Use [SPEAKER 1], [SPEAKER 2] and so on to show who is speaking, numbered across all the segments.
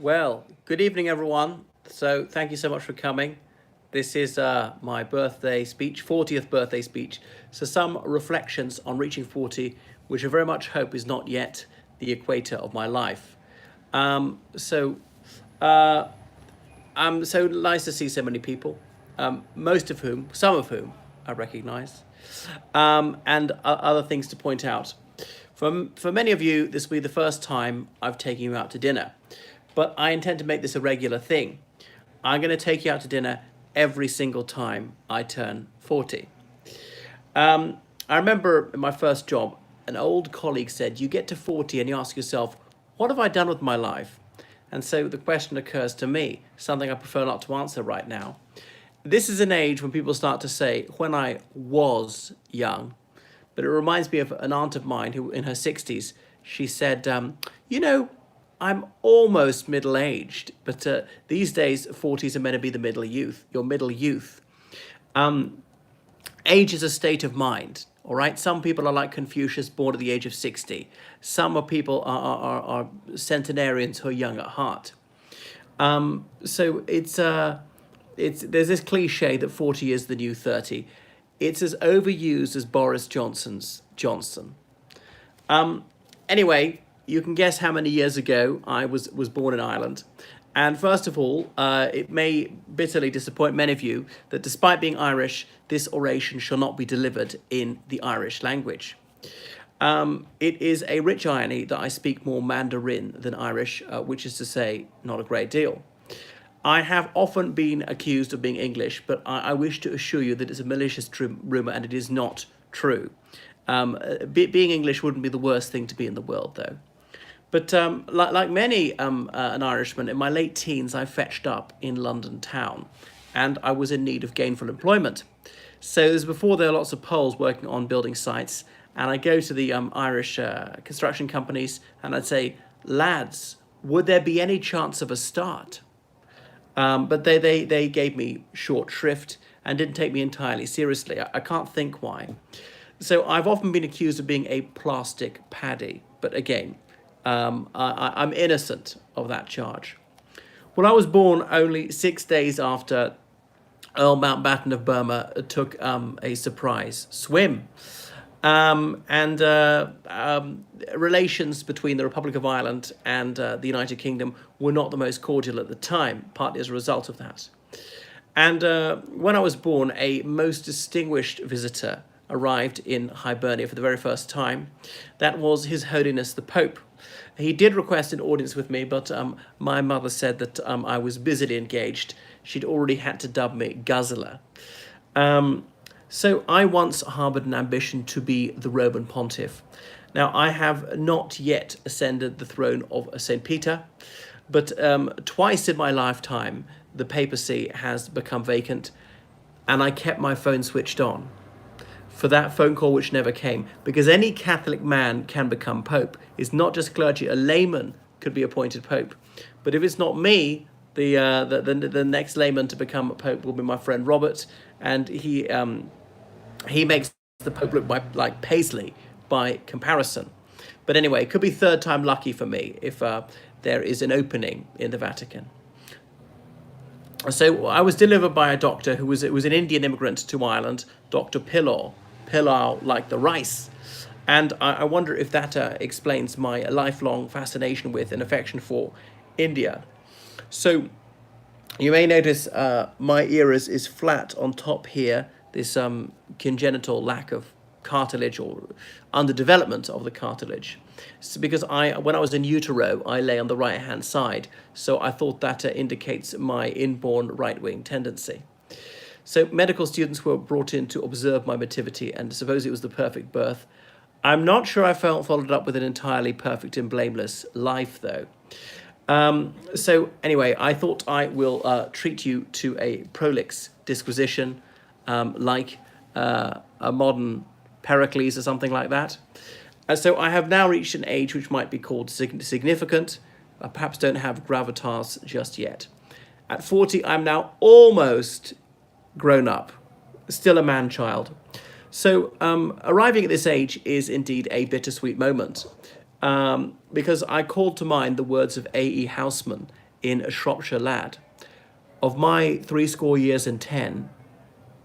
[SPEAKER 1] Well, good evening, everyone. So, thank you so much for coming. This is my birthday speech, 40th birthday speech. So, some reflections on reaching 40, which I very much hope is not yet the equator of my life. Um, so, uh, so nice to see so many people, some of whom I recognize, and other things to point out. For many of you, this will be the first time I've taken you out to dinner, but I intend to make this a regular thing. I'm going to take you out to dinner every single time I turn 40. I remember in my first job, an old colleague said, "You get to 40 and you ask yourself, what have I done with my life?" And so the question occurs to me, something I prefer not to answer right now. This is an age when people start to say, when I was young. But it reminds me of an aunt of mine who, in her 60s, she said, you know, I'm almost middle aged, but these days, 40s are meant to be the middle youth, your middle youth. Age is a state of mind, all right? Some people are like Confucius, born at the age of 60. Some are people are centenarians who are young at heart. So there's this cliche that 40 is the new 30. It's as overused as Boris Johnson's Johnson. Anyway, you can guess how many years ago I was born in Ireland. And first of all, it may bitterly disappoint many of you that despite being Irish, this oration shall not be delivered in the Irish language. It is a rich irony that I speak more Mandarin than Irish, which is to say, not a great deal. I have often been accused of being English, but I wish to assure you that it's a malicious rumour and it is not true. Being English wouldn't be the worst thing to be in the world, though. But like many an Irishman, in my late teens, I fetched up in London town, and I was in need of gainful employment. So this was before there were lots of Poles working on building sites, and I go to the Irish construction companies, and I'd say, lads, would there be any chance of a start? But they gave me short shrift and didn't take me entirely seriously. I can't think why. So I've often been accused of being a plastic paddy, but again, I'm innocent of that charge. Well, I was born only 6 days after Earl Mountbatten of Burma took a surprise swim. Relations between the Republic of Ireland and the United Kingdom were not the most cordial at the time, partly as a result of that. And when I was born, a most distinguished visitor arrived in Hibernia for the very first time. That was His Holiness the Pope. He did request an audience with me, but my mother said that I was busily engaged. She'd already had to dub me Guzzler. So I once harboured an ambition to be the Roman pontiff. Now, I have not yet ascended the throne of St. Peter, but twice in my lifetime, the papacy has become vacant, and I kept my phone switched on for that phone call which never came, because any Catholic man can become pope. It's not just clergy. A layman could be appointed pope. But if it's not me, the next layman to become a pope will be my friend Robert, and he makes the Pope look like Paisley by comparison. But anyway, it could be third time lucky for me if there is an opening in the Vatican. So I was delivered by a doctor who was an Indian immigrant to Ireland, Dr. Pilar like the rice. And I wonder if that explains my lifelong fascination with and affection for India. So you may notice my ear is flat on top here, this congenital lack of cartilage or underdevelopment of the cartilage. It's because when I was in utero, I lay on the right-hand side, so I thought that indicates my inborn right-wing tendency. So medical students were brought in to observe my nativity and suppose it was the perfect birth. I'm not sure I followed up with an entirely perfect and blameless life, though. So anyway, I thought I will treat you to a prolix disquisition, like a modern Pericles or something like that. So I have now reached an age which might be called significant. I perhaps don't have gravitas just yet. At 40, I'm now almost grown up, still a man-child. So arriving at this age is indeed a bittersweet moment, because I called to mind the words of A.E. Housman in a Shropshire lad. Of my 80 and 10,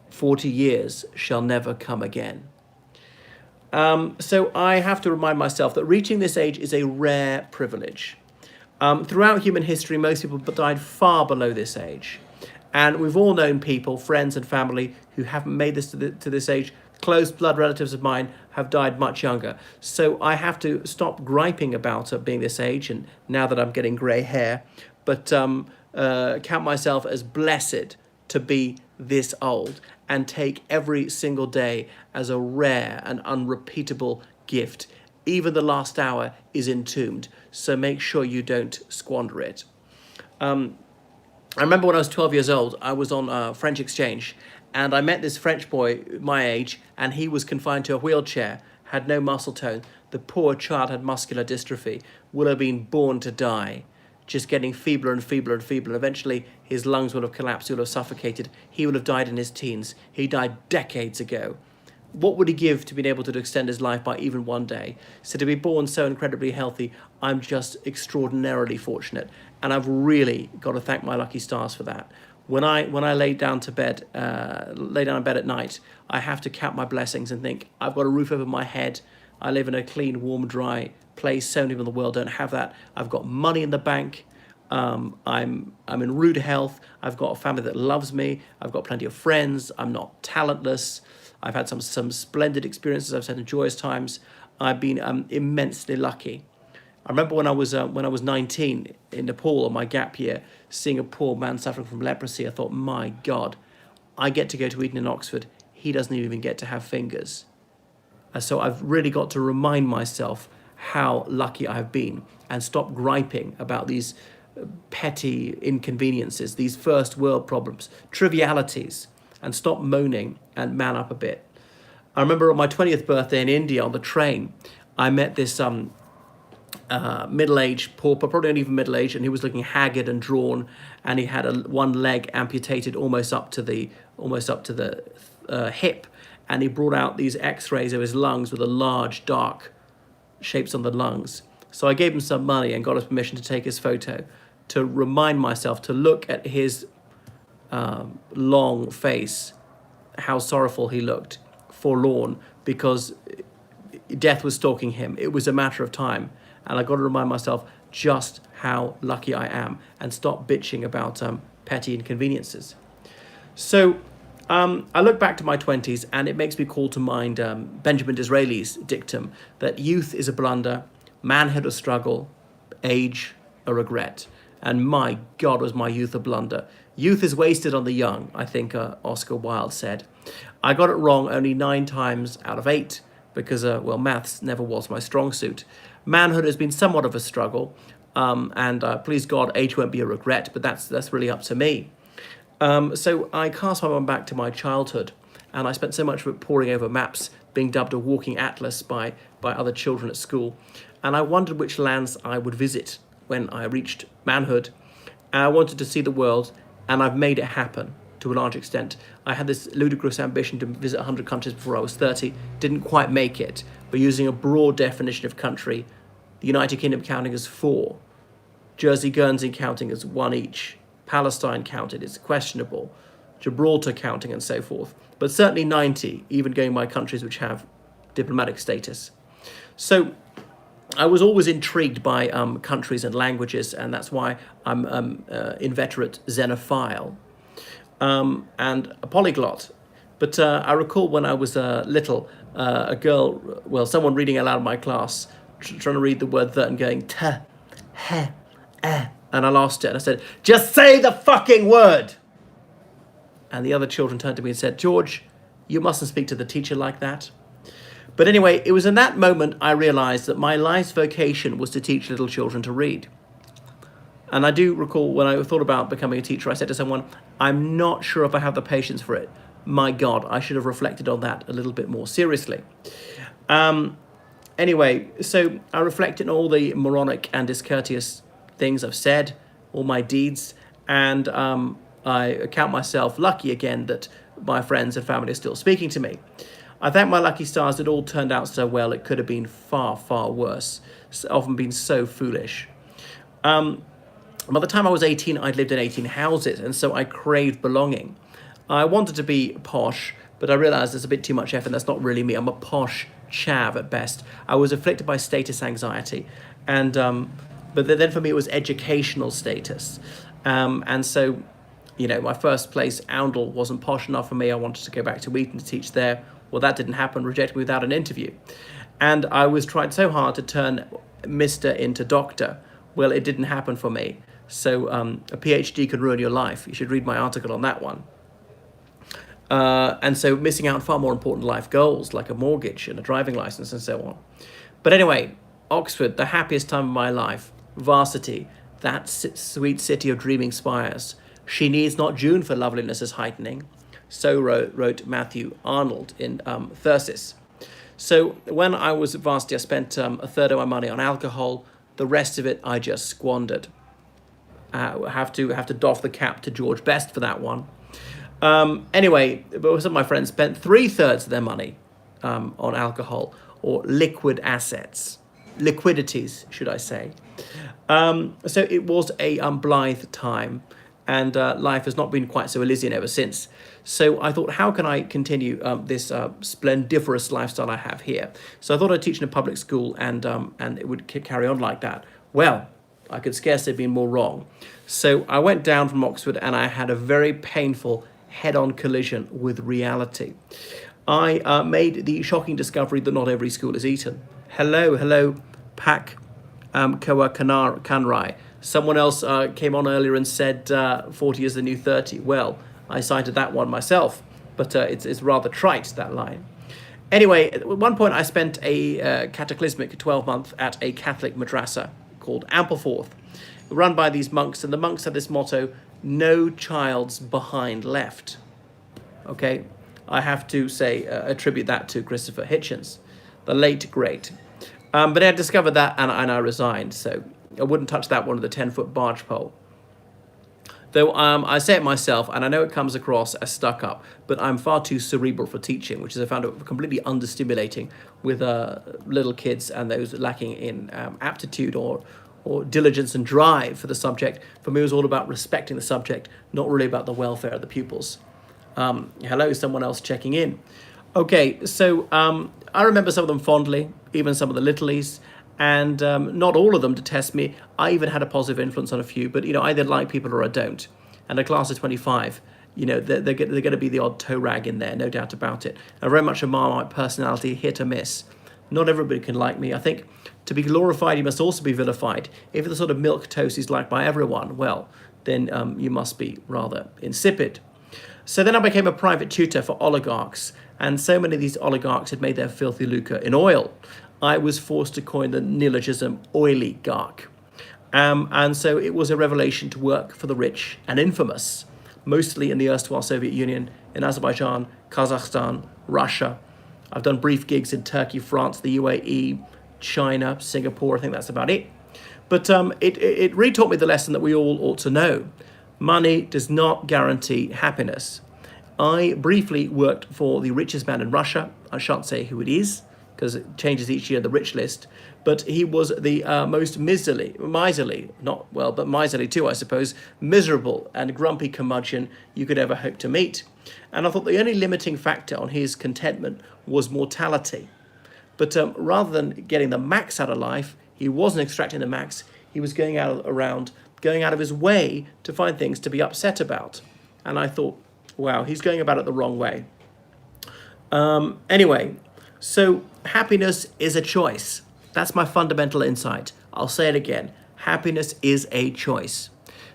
[SPEAKER 1] 40 years shall never come again. So I have to remind myself that reaching this age is a rare privilege. Throughout human history, most people died far below this age. And we've all known people, friends and family, who haven't made this to this age. Close blood relatives of mine have died much younger. So I have to stop griping about being this age, and now that I'm getting grey hair, but count myself as blessed to be this old and take every single day as a rare and unrepeatable gift. Even the last hour is entombed, so make sure you don't squander it. I remember when I was 12 years old, I was on a French exchange, and I met this French boy my age, and he was confined to a wheelchair, had no muscle tone. The poor child had muscular dystrophy, would have been born to die, just getting feebler and feebler and feebler. Eventually, his lungs would have collapsed, he would have suffocated. He would have died in his teens. He died decades ago. What would he give to being able to extend his life by even one day? So to be born so incredibly healthy, I'm just extraordinarily fortunate. And I've really got to thank my lucky stars for that. When I lay down in bed at night, I have to count my blessings and think, I've got a roof over my head. I live in a clean, warm, dry place. So many people in the world don't have that. I've got money in the bank. I'm in rude health. I've got a family that loves me. I've got plenty of friends. I'm not talentless. I've had some splendid experiences. I've had joyous times. I've been immensely lucky. I remember when I was 19 in Nepal on my gap year, seeing a poor man suffering from leprosy. I thought, my God, I get to go to Eton in Oxford. He doesn't even get to have fingers. So I've really got to remind myself how lucky I've been and stop griping about these petty inconveniences, these first world problems, trivialities, and stop moaning and man up a bit. I remember on my 20th birthday in India on the train, I met this middle-aged pauper, probably not even middle-aged, and he was looking haggard and drawn, and he had one leg amputated almost up to the hip, and he brought out these x-rays of his lungs with a large dark shapes on the lungs. So I gave him some money and got his permission to take his photo, to remind myself to look at his long face, how sorrowful he looked, forlorn, because death was stalking him. It was a matter of time. And I got to remind myself just how lucky I am and stop bitching about petty inconveniences. So I look back to my 20s and it makes me call to mind Benjamin Disraeli's dictum that youth is a blunder, manhood a struggle, age a regret. And my God, was my youth a blunder. Youth is wasted on the young, I think Oscar Wilde said. I got it wrong only 9 times out of 8 because, maths never was my strong suit. Manhood has been somewhat of a struggle, and please God, age won't be a regret, but that's really up to me. So I cast my mind back to my childhood, and I spent so much of it poring over maps, being dubbed a walking atlas by other children at school, and I wondered which lands I would visit when I reached manhood. I wanted to see the world, and I've made it happen to a large extent. I had this ludicrous ambition to visit 100 countries before I was 30, didn't quite make it, but using a broad definition of country, the United Kingdom counting as 4, Jersey, Guernsey counting as 1 each, Palestine counted, it's questionable, Gibraltar counting and so forth, but certainly 90, even going by countries which have diplomatic status. So I was always intrigued by countries and languages, and that's why I'm inveterate xenophile and a polyglot. But I recall when I was little, a girl, someone reading aloud in my class, trying to read the word that and going, ta, he, eh, and I lost it. And I said, just say the fucking word. And the other children turned to me and said, George, you mustn't speak to the teacher like that. But anyway, it was in that moment I realized that my life's vocation was to teach little children to read. And I do recall when I thought about becoming a teacher, I said to someone, I'm not sure if I have the patience for it. My God, I should have reflected on that a little bit more seriously. Anyway, so I reflected on all the moronic and discourteous things I've said, all my deeds, and I count myself lucky again that my friends and family are still speaking to me. I thank my lucky stars it all turned out so well. It could have been far, far worse. It's often been so foolish. By the time I was 18, I'd lived in 18 houses, and so I craved belonging. I wanted to be posh, but I realised there's a bit too much effort. That's not really me. I'm a posh chav at best. I was afflicted by status anxiety, and but then for me it was educational status, and so, my first place, Oundle, wasn't posh enough for me. I wanted to go back to Eton to teach there. Well, that didn't happen. Rejected me without an interview, and I was trying so hard to turn Mister into Doctor. Well, it didn't happen for me. So a PhD could ruin your life. You should read my article on that one. And so missing out on far more important life goals like a mortgage and a driving license and so on. But anyway, Oxford, the happiest time of my life. Varsity, that sweet city of dreaming spires. She needs not June for loveliness's heightening. So wrote Matthew Arnold in Thyrsis. So when I was at Varsity, I spent a third of my money on alcohol. The rest of it I just squandered. Have to doff the cap to George Best for that one. Anyway, but some of my friends spent 3/3 of their money on alcohol or liquid assets, liquidities, should I say. So it was a blithe time, and life has not been quite so Elysian ever since. So I thought, how can I continue this splendiferous lifestyle I have here? So I thought I'd teach in a public school, and it would carry on like that. Well, I could scarcely have been more wrong. So I went down from Oxford and I had a very painful head-on collision with reality. I made the shocking discovery that not every school is Eton. Hello, Pak Kawa Kanrai. Someone else came on earlier and said 40 is the new 30. Well, I cited that one myself, but it's rather trite, that line. Anyway, at one point I spent a cataclysmic 12-month at a Catholic madrasa called Ampleforth, run by these monks, and the monks had this motto, no child's behind left. Okay, I have to say, attribute that to Christopher Hitchens, the late great. But I discovered that and I resigned, so I wouldn't touch that one with a 10-foot barge pole. Though I say it myself, and I know it comes across as stuck up, but I'm far too cerebral for teaching, which is I found it completely understimulating with little kids and those lacking in aptitude or diligence and drive for the subject. For me, it was all about respecting the subject, not really about the welfare of the pupils. Hello, someone else checking in. Okay, so I remember some of them fondly, even some of the littlies, and not all of them detest me. I even had a positive influence on a few, but I either like people or I don't. And a class of 25, they're going to be the odd toe rag in there, no doubt about it. I'm very much a Marmite personality, hit or miss. Not everybody can like me. I think to be glorified, you must also be vilified. If the sort of milk toast is liked by everyone, well, then you must be rather insipid. So then I became a private tutor for oligarchs, and so many of these oligarchs had made their filthy lucre in oil. I was forced to coin the neologism oiligarch. And so it was a revelation to work for the rich and infamous, mostly in the erstwhile Soviet Union, in Azerbaijan, Kazakhstan, Russia. I've done brief gigs in Turkey, France, the UAE, China, Singapore. I think that's about it. But it really taught me the lesson that we all ought to know. Money does not guarantee happiness. I briefly worked for the richest man in Russia. I shan't say who it is, because it changes each year, the rich list. But he was the most miserly too, I suppose, miserable and grumpy curmudgeon you could ever hope to meet. And I thought the only limiting factor on his contentment was mortality. But rather than getting the max out of life, he wasn't extracting the max. He was going out of his way to find things to be upset about. And I thought, wow, he's going about it the wrong way. Anyway, so happiness is a choice. That's my fundamental insight. I'll say it again. Happiness is a choice.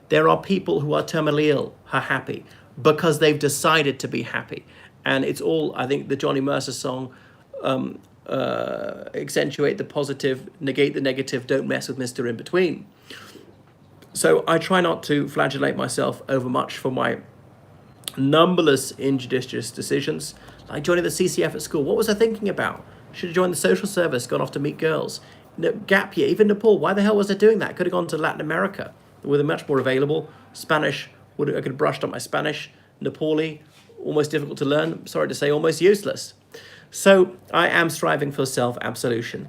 [SPEAKER 1] There are people who are terminally ill, are happy, because they've decided to be happy. And it's all, I think, the Johnny Mercer song, accentuate the positive, negate the negative, don't mess with Mr. In Between. So I try not to flagellate myself overmuch for my numberless injudicious decisions, like joining the CCF at school. What was I thinking about? Should have joined the social service, gone off to meet girls. Gap year, even Nepal. Why the hell was I doing that? I could have gone to Latin America, where they're much more available. Spanish, I could have brushed up my Spanish. Nepali, almost difficult to learn. Sorry to say, almost useless. So I am striving for self-absolution.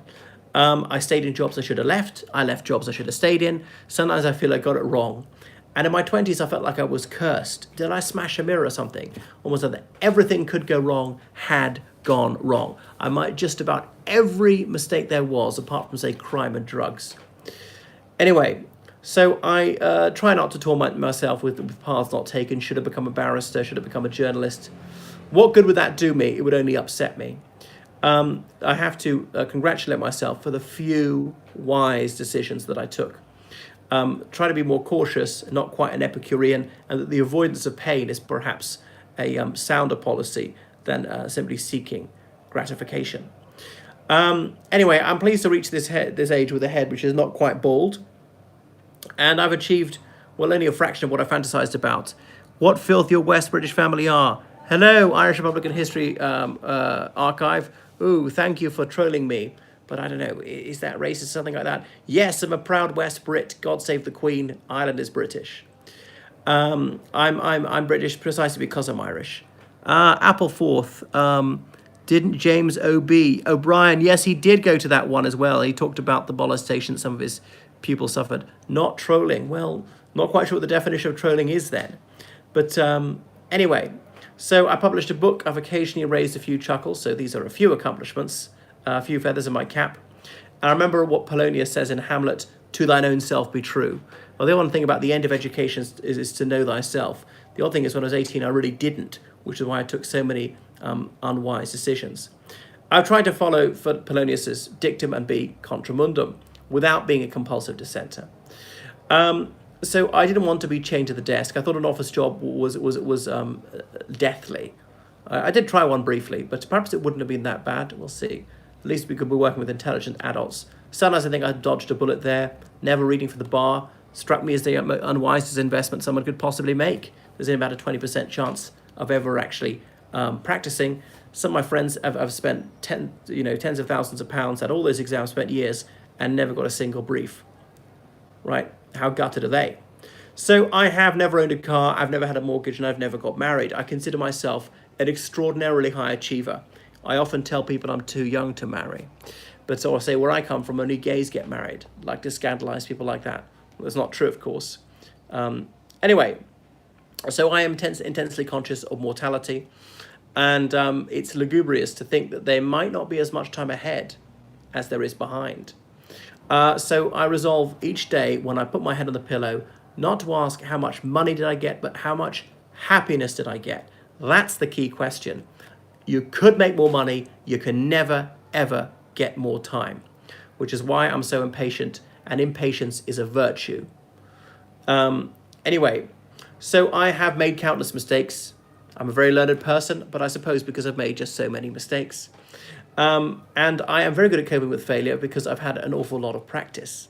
[SPEAKER 1] I stayed in jobs I should have left. I left jobs I should have stayed in. Sometimes I feel I got it wrong. And in my 20s, I felt like I was cursed. Did I smash a mirror or something? Almost like that everything could go wrong had gone wrong. I might just about every mistake there was, apart from, say, crime and drugs. Anyway, so I try not to torment myself with paths not taken. Should have become a barrister, should have become a journalist. What good would that do me? It would only upset me. I have to congratulate myself for the few wise decisions that I took. Try to be more cautious, not quite an Epicurean, and that the avoidance of pain is perhaps a sounder policy than simply seeking gratification. Anyway, I'm pleased to reach this age with a head which is not quite bald, and I've achieved, well, only a fraction of what I fantasized about. What filth your West British family are. Hello, Irish Republican History Archive. Ooh, thank you for trolling me. But I don't know, is that racist, something like that? Yes, I'm a proud West Brit. God save the Queen. Ireland is British. I'm British precisely because I'm Irish. Appleforth. Didn't James O'Brien? Yes, he did go to that one as well. He talked about the molestation some of his pupils suffered. Not trolling. Well, not quite sure what the definition of trolling is then. But anyway, so I published a book. I've occasionally raised a few chuckles. So these are a few accomplishments. A few feathers in my cap. And I remember what Polonius says in Hamlet, to thine own self be true. Well, the one thing about the end of education is to know thyself. The odd thing is when I was 18, I really didn't, which is why I took so many unwise decisions. I've tried to follow Polonius's dictum and be contramundum without being a compulsive dissenter. So I didn't want to be chained to the desk. I thought an office job was deathly. I did try one briefly, but perhaps it wouldn't have been that bad. We'll see. At least we could be working with intelligent adults. Sometimes I think I dodged a bullet there. Never reading for the bar struck me as the unwisest investment someone could possibly make. There's about a 20% chance of ever actually practicing. Some of my friends have spent tens of thousands of pounds, had all those exams, spent years, and never got a single brief. Right? How gutted are they? So I have never owned a car, I've never had a mortgage, and I've never got married. I consider myself an extraordinarily high achiever. I often tell people I'm too young to marry. But so I say where I come from, only gays get married. I like to scandalize people like that. Well, that's not true, of course. Anyway, so I am intensely conscious of mortality. And it's lugubrious to think that there might not be as much time ahead as there is behind. So I resolve each day when I put my head on the pillow, not to ask how much money did I get, but how much happiness did I get? That's the key question. You could make more money. You can never, ever get more time, which is why I'm so impatient, and impatience is a virtue. Anyway, so I have made countless mistakes. I'm a very learned person, but I suppose because I've made just so many mistakes. And I am very good at coping with failure because I've had an awful lot of practice.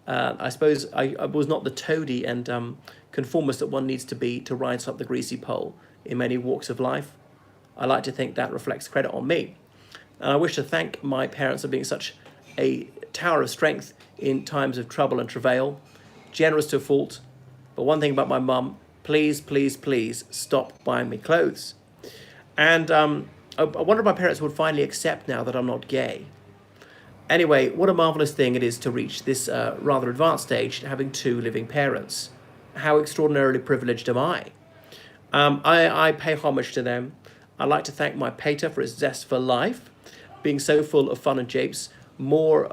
[SPEAKER 1] I suppose I was not the toady and conformist that one needs to be to rise up the greasy pole in many walks of life. I like to think that reflects credit on me. And I wish to thank my parents for being such a tower of strength in times of trouble and travail, generous to a fault. But one thing about my mum, please, please, please stop buying me clothes. And I wonder if my parents would finally accept now that I'm not gay. Anyway, what a marvellous thing it is to reach this rather advanced stage, having two living parents. How extraordinarily privileged am I? I pay homage to them. I'd like to thank my pater for his zest for life, being so full of fun and japes, more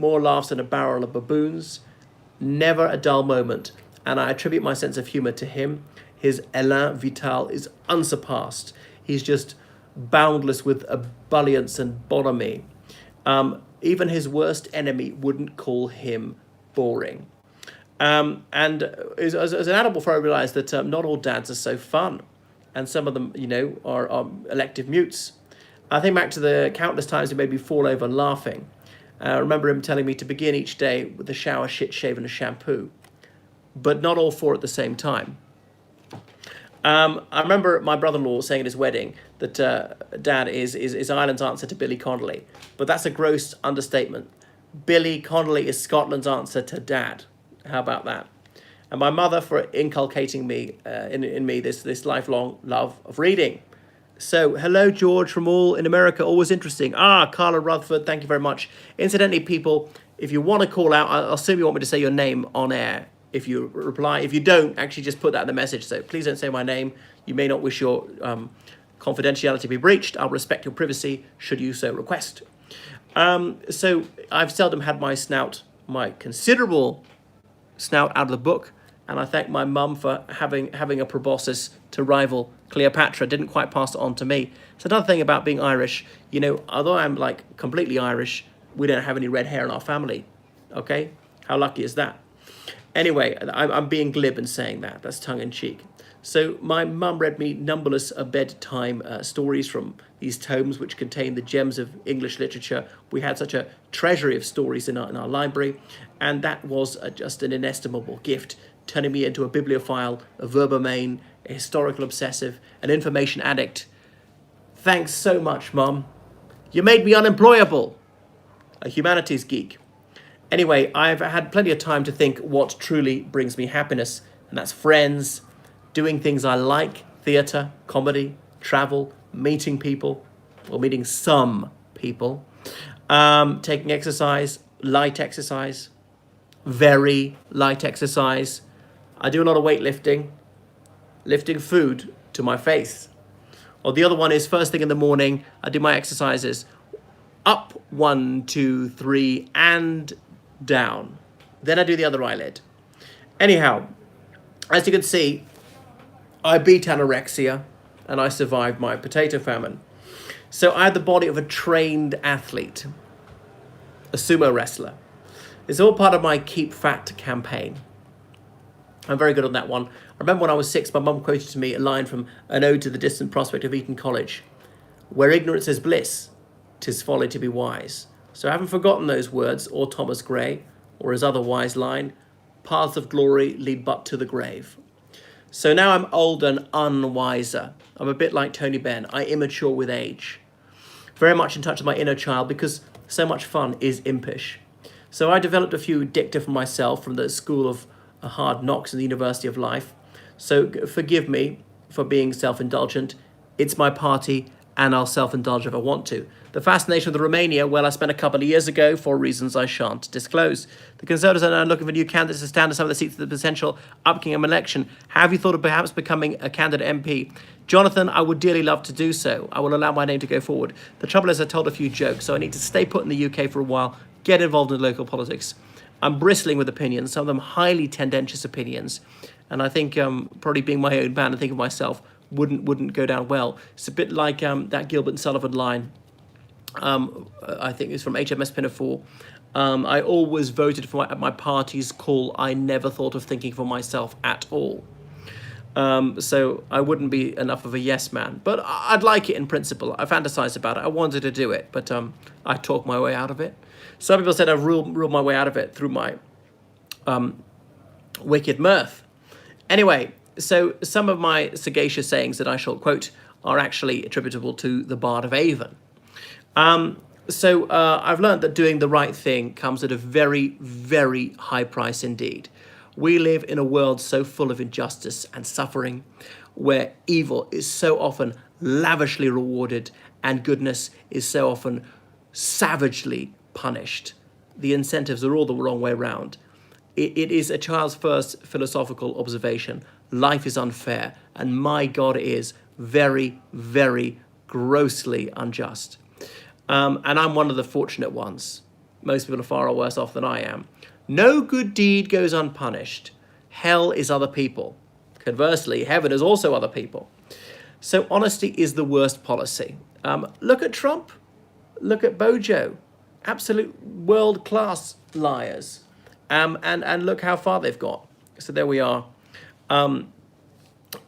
[SPEAKER 1] laughs than a barrel of baboons, never a dull moment, and I attribute my sense of humour to him. His élan vital is unsurpassed. He's just boundless with ebullience and bonhomie. Even his worst enemy wouldn't call him boring. And as an adult before I realised that not all dads are so fun. And some of them, are elective mutes. I think back to the countless times he made me fall over laughing. I remember him telling me to begin each day with a shower, shit shave, and a shampoo. But not all four at the same time. I remember my brother-in-law saying at his wedding that Dad is Ireland's answer to Billy Connolly. But that's a gross understatement. Billy Connolly is Scotland's answer to Dad. How about that? And my mother for inculcating me in me this lifelong love of reading. So, hello, George from all in America. Always interesting. Carla Rutherford, thank you very much. Incidentally, people, if you want to call out, I'll assume you want me to say your name on air if you reply. If you don't, actually just put that in the message. So please don't say my name. You may not wish your confidentiality to be breached. I'll respect your privacy should you so request. So I've seldom had my considerable snout out of the book, and I thank my mum for having a proboscis to rival Cleopatra. Didn't quite pass it on to me. It's another thing about being Irish. You know, although I'm like completely Irish, we don't have any red hair in our family. Okay, how lucky is that? Anyway, I'm being glib in saying that. That's tongue in cheek. So my mum read me numberless bedtime stories from these tomes which contain the gems of English literature. We had such a treasury of stories in our library, and that was just an inestimable gift, turning me into a bibliophile, a verbomain, a historical obsessive, an information addict. Thanks so much, Mum. You made me unemployable. A humanities geek. Anyway, I've had plenty of time to think what truly brings me happiness, and that's friends, doing things I like, theatre, comedy, travel, meeting people, or meeting some people, taking exercise, light exercise, very light exercise. I do a lot of weightlifting, lifting food to my face. Or the other one is first thing in the morning, I do my exercises. Up, 1, 2, 3, and down. Then I do the other eyelid. Anyhow, as you can see, I beat anorexia and I survived my potato famine. So I had the body of a trained athlete, a sumo wrestler. It's all part of my Keep Fat campaign. I'm very good on that one. I remember when I was 6, my mum quoted to me a line from An Ode to the Distant Prospect of Eton College. Where ignorance is bliss, 'tis folly to be wise. So I haven't forgotten those words, or Thomas Gray, or his other wise line, paths of glory lead but to the grave. So now I'm old and unwiser. I'm a bit like Tony Benn. I immature with age. Very much in touch with my inner child because so much fun is impish. So I developed a few dicta for myself from the school of hard knocks in the University of Life. So forgive me for being self-indulgent. It's my party and I'll self-indulge if I want to. The fascination of the Romania, well, I spent a couple of years ago for reasons I shan't disclose. The Conservatives are now looking for new candidates to stand in some of the seats of the potential upcoming election. Have you thought of perhaps becoming a candidate MP? Jonathan, I would dearly love to do so. I will allow my name to go forward. The trouble is I told a few jokes, so I need to stay put in the UK for a while, get involved in local politics. I'm bristling with opinions, some of them highly tendentious opinions, and I think probably being my own man and thinking of myself wouldn't go down well. It's a bit like that Gilbert and Sullivan line. I think it's from HMS Pinafore. I always voted for my party's call. I never thought of thinking for myself at all. So I wouldn't be enough of a yes man. But I'd like it in principle. I fantasized about it. I wanted to do it, but I talked my way out of it. Some people said I've ruled my way out of it through my wicked mirth. Anyway, so some of my sagacious sayings that I shall quote are actually attributable to the Bard of Avon. So I've learned that doing the right thing comes at a very, very high price indeed. We live in a world so full of injustice and suffering, where evil is so often lavishly rewarded and goodness is so often savagely punished. The incentives are all the wrong way round. It is a child's first philosophical observation. Life is unfair, and my God, it is very, very grossly unjust. And I'm one of the fortunate ones. Most people are far worse off than I am. No good deed goes unpunished. Hell is other people. Conversely, heaven is also other people. So honesty is the worst policy. Look at Trump. Look at Bojo. Absolute world-class liars. And look how far they've got. So there we are. So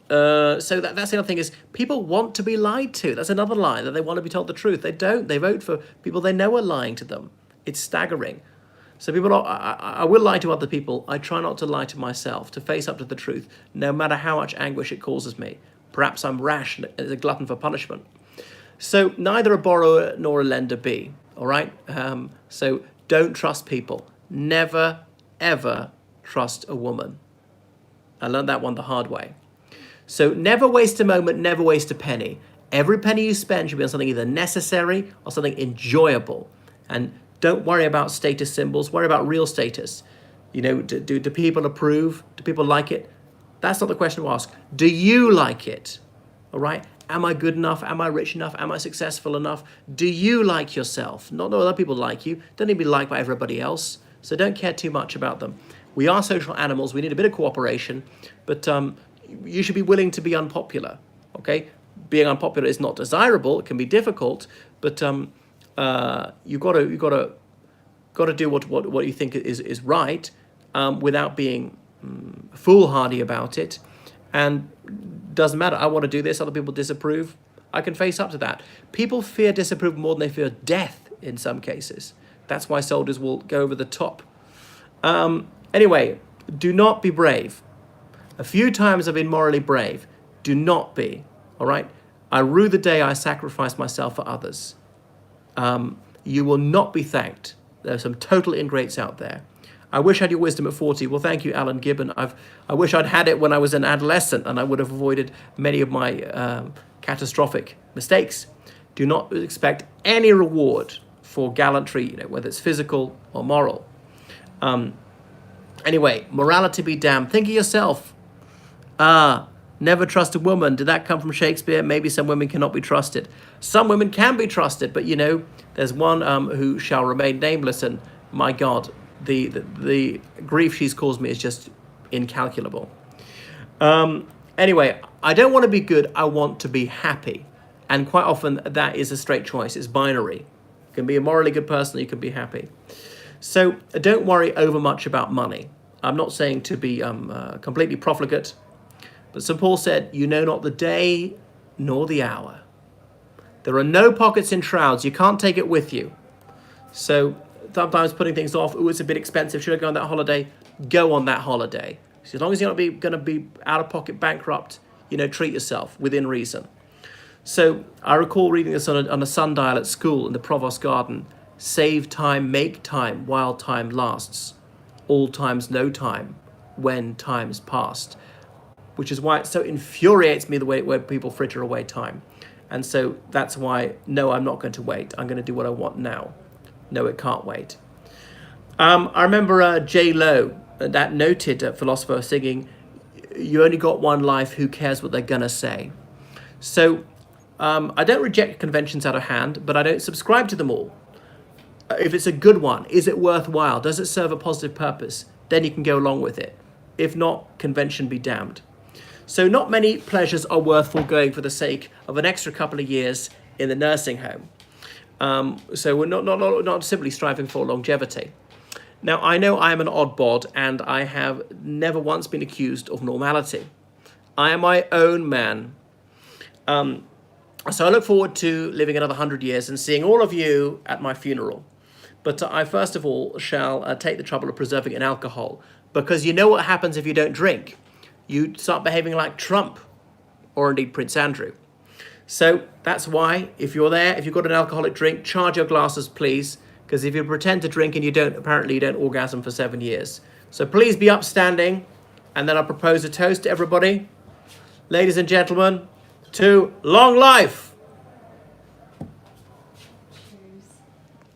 [SPEAKER 1] that's the other thing is people want to be lied to. That's another lie, that they want to be told the truth. They don't. They vote for people they know are lying to them. It's staggering. So I will lie to other people. I try not to lie to myself, to face up to the truth, no matter how much anguish it causes me. Perhaps I'm rash and a glutton for punishment. So neither a borrower nor a lender be, all right? So don't trust people. Never, ever trust a woman. I learned that one the hard way. So never waste a moment, never waste a penny. Every penny you spend should be on something either necessary or something enjoyable. And don't worry about status symbols, worry about real status. You know, do people approve? Do people like it? That's not the question to ask. Do you like it? All right? Am I good enough? Am I rich enough? Am I successful enough? Do you like yourself? Not other people like you. Don't need to be liked by everybody else. So don't care too much about them. We are social animals. We need a bit of cooperation. But you should be willing to be unpopular. Okay? Being unpopular is not desirable. It can be difficult. But you've got to do what you think is right without being foolhardy about it. And doesn't matter. I want to do this. Other people disapprove. I can face up to that. People fear disapproval more than they fear death in some cases. That's why soldiers will go over the top. Anyway, do not be brave. A few times I've been morally brave. Do not be. All right? I rue the day I sacrificed myself for others. You will not be thanked. There are some total ingrates out there. I wish I had your wisdom at 40. Well, thank you, Alan Gibbon. I wish I'd had it when I was an adolescent, and I would have avoided many of my catastrophic mistakes. Do not expect any reward for gallantry, whether it's physical or moral. Anyway, morality be damned. Think of yourself. Never trust a woman. Did that come from Shakespeare? Maybe some women cannot be trusted. Some women can be trusted, but there's one who shall remain nameless, and my God, the grief she's caused me is just incalculable. Anyway, I don't want to be good. I want to be happy, and quite often that is a straight choice. It's binary. You can be a morally good person. You can be happy. So don't worry over much about money. I'm not saying to be completely profligate. But St. Paul said, you know not the day nor the hour. There are no pockets in shrouds. You can't take it with you. So sometimes putting things off, it's a bit expensive. Should I go on that holiday? Go on that holiday. So as long as you're not going to be out-of-pocket bankrupt, treat yourself within reason. So I recall reading this on a sundial at school in the Provost Garden. Save time, make time, while time lasts. All times, no time, when time's past. Which is why it so infuriates me the way where people fritter away time. And so that's why, no, I'm not going to wait. I'm going to do what I want now. No, it can't wait. I remember J. Lo, that noted philosopher, singing, you only got one life, who cares what they're going to say? So I don't reject conventions out of hand, but I don't subscribe to them all. If it's a good one, is it worthwhile? Does it serve a positive purpose? Then you can go along with it. If not, convention be damned. So not many pleasures are worth foregoing for the sake of an extra couple of years in the nursing home. So we're not simply striving for longevity. Now, I know I am an odd bod, and I have never once been accused of normality. I am my own man. So I look forward to living another 100 years and seeing all of you at my funeral. But I first of all shall take the trouble of preserving an alcohol, because you know what happens if you don't drink. You start behaving like Trump, or indeed Prince Andrew. So that's why, if you're there, if you've got an alcoholic drink, charge your glasses, please. Because if you pretend to drink and you don't orgasm for 7 years. So please be upstanding. And then I'll propose a toast to everybody. Ladies and gentlemen, to long life.